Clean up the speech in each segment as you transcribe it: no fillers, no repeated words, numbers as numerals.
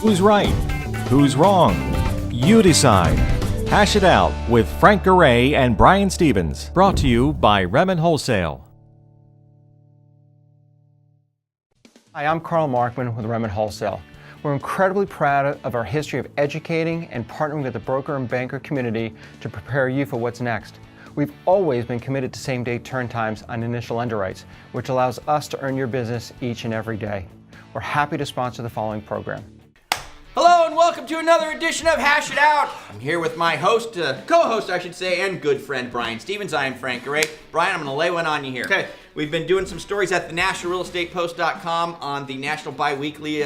Who's right? Who's wrong? You decide. Hash it out with Frank Garay and Brian Stevens. Brought to you by Remin Wholesale. Hi, I'm Carl Markman with Remin Wholesale. We're incredibly proud of our history of educating and partnering with the broker and banker community to prepare you for what's next. We've always been committed to same-day turn times on initial underwrites, which allows us to earn your business each and every day. We're happy to sponsor the following program. Hello and welcome to another edition of Hash It Out. I'm here with my host, co-host I should say, and good friend Brian Stevens. I am Frank Garay. Brian, I'm going to lay one on you here. Okay. We've been doing some stories at the nationalrealestatepost.com on the National Biweekly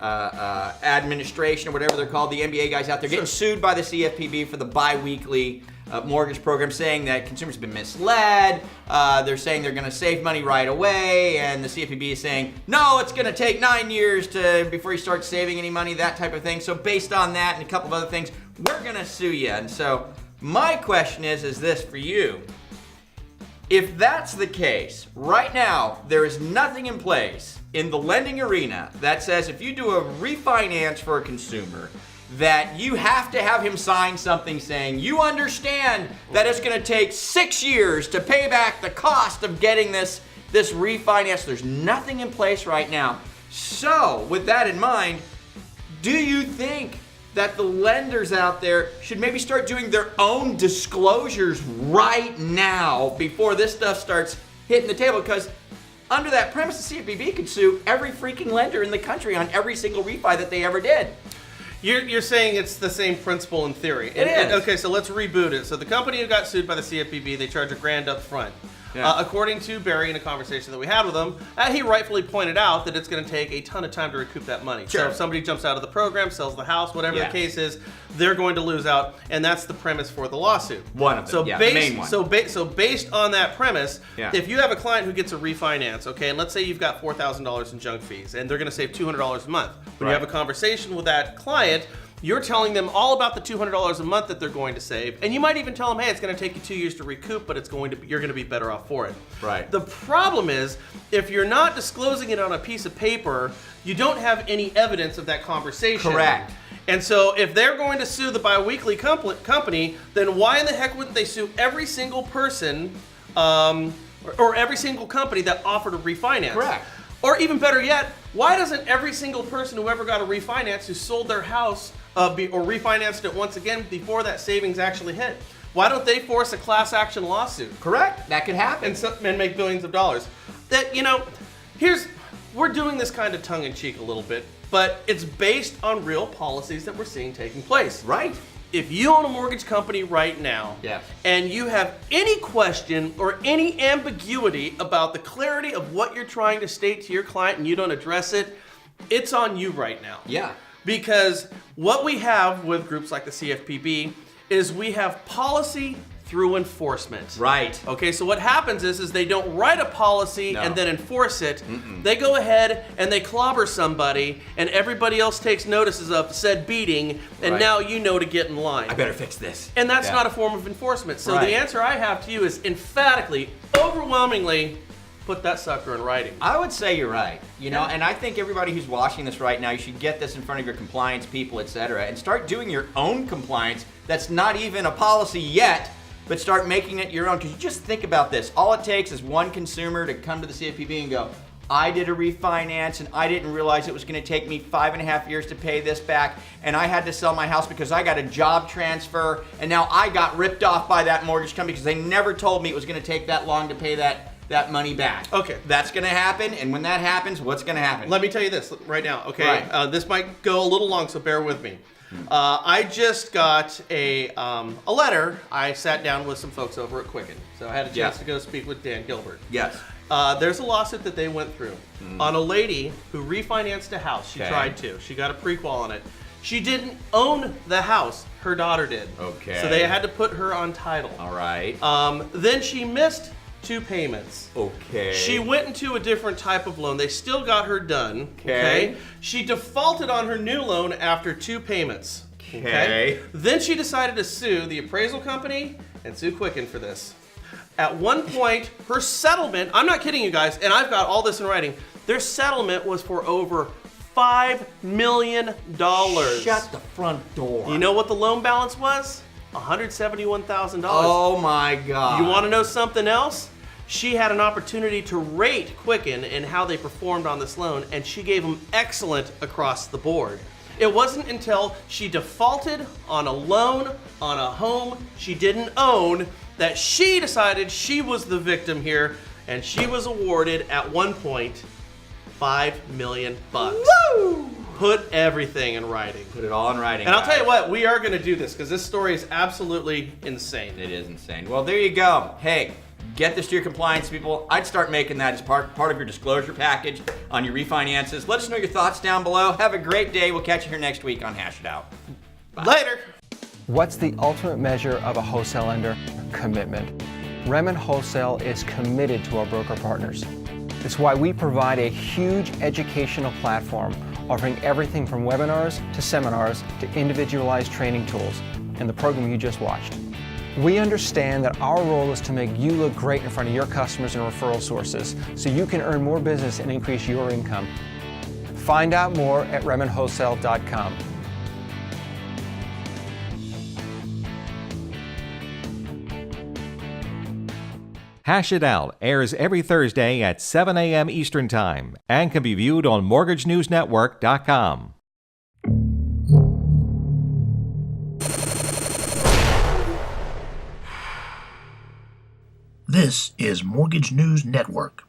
Administration, or whatever they're called, the NBA guys out there getting sued by the CFPB for the biweekly mortgage program, saying that consumers have been misled. They're saying they're going to save money right away, and the CFPB is saying, no, it's going to take 9 years before you start saving any money, that type of thing. So based on that and a couple of other things, we're going to sue you. And so my question is this for you. If that's the case, right now, there is nothing in place in the lending arena that says if you do a refinance for a consumer, that you have to have him sign something saying you understand that it's going to take 6 years to pay back the cost of getting this refinance. There's nothing in place right now. So, with that in mind, do you think that the lenders out there should maybe start doing their own disclosures right now before this stuff starts hitting the table? Because under that premise, the CFPB could sue every freaking lender in the country on every single refi that they ever did. You're saying it's the same principle in theory. It is. Okay, so let's reboot it. So the company who got sued by the CFPB, they charge $1,000 up front. Yeah. According to Barry in a conversation that we had with him, he rightfully pointed out that it's going to take a ton of time to recoup that money. Sure. So if somebody jumps out of the program, sells the house, whatever Yeah. the case is, they're going to lose out, and that's the premise for the lawsuit. One of them, So yeah, based, the main one. So based on that premise, Yeah. if you have a client who gets a refinance, okay, and let's say you've got $4,000 in junk fees, and they're going to save $200 a month. When you Right. have a conversation with that client, you're telling them all about the $200 a month that they're going to save, and you might even tell them, hey, it's going to take you 2 years to recoup, but you're going to be better off for it. Right. The problem is, if you're not disclosing it on a piece of paper, you don't have any evidence of that conversation. Correct. And so if they're going to sue the biweekly company, then why in the heck wouldn't they sue every single person or every single company that offered a refinance? Correct. Or even better yet, why doesn't every single person who ever got a refinance who sold their house or refinanced it once again before that savings actually hit, why don't they force a class action lawsuit? Correct. That could happen. And make billions of dollars. We're doing this kind of tongue in cheek a little bit, but it's based on real policies that we're seeing taking place. Right. If you own a mortgage company right now, Yes. and you have any question or any ambiguity about the clarity of what you're trying to state to your client and you don't address it, it's on you right now. Yeah. Because what we have with groups like the CFPB is we have policy through enforcement. Right. Okay, so what happens is they don't write a policy No. and then enforce it. They go ahead and they clobber somebody, and everybody else takes notices of said beating, and Right. now you know to get in line. I better fix this. And that's Yeah. not a form of enforcement. So Right. the answer I have to you is emphatically, overwhelmingly, put that sucker in writing. I would say you're right. And I think everybody who's watching this right now, you should get this in front of your compliance people, etc., and start doing your own compliance that's not even a policy yet, but start making it your own. Because you just think about this. All it takes is one consumer to come to the CFPB and go, I did a refinance and I didn't realize it was going to take me 5.5 years to pay this back, and I had to sell my house because I got a job transfer, and now I got ripped off by that mortgage company because they never told me it was going to take that long to pay that money back. Okay. That's going to happen, and when that happens, what's going to happen? Let me tell you this right now, okay? Right. This might go a little long, so bear with me. I just got a letter. I sat down with some folks over at Quicken, so I had a chance to go speak with Dan Gilbert. Yes. There's a lawsuit that they went through on a lady who refinanced a house. She tried to. She got a prequal on it. She didn't own the house. Her daughter did. Okay. So they had to put her on title. All right. Then she missed 2 payments. Okay. She went into a different type of loan. They still got her done. Okay. She defaulted on her new loan after 2 payments. Okay. Then she decided to sue the appraisal company and sue Quicken for this. At one point, her settlement, I'm not kidding you guys, and I've got all this in writing, their settlement was for over $5 million. Shut the front door. You know what the loan balance was? $171,000. Oh my God. You want to know something else? She had an opportunity to rate Quicken and how they performed on this loan, and she gave them excellent across the board. It wasn't until she defaulted on a loan on a home she didn't own that she decided she was the victim here, and she was awarded at one point $5 million. Woo! Put everything in writing. Put it all in writing. And I'll tell you what, we are going to do this because this story is absolutely insane. It is insane. Well, there you go. Hey, get this to your compliance people. I'd start making that as part of your disclosure package on your refinances. Let us know your thoughts down below. Have a great day. We'll catch you here next week on Hash It Out. Bye. Later. What's the ultimate measure of a wholesale lender? Commitment. Remin Wholesale is committed to our broker partners. It's why we provide a huge educational platform offering everything from webinars to seminars to individualized training tools and the program you just watched. We understand that our role is to make you look great in front of your customers and referral sources so you can earn more business and increase your income. Find out more at reminwholesale.com. Hash It Out airs every Thursday at 7 a.m. Eastern Time and can be viewed on MortgageNewsNetwork.com. This is Mortgage News Network.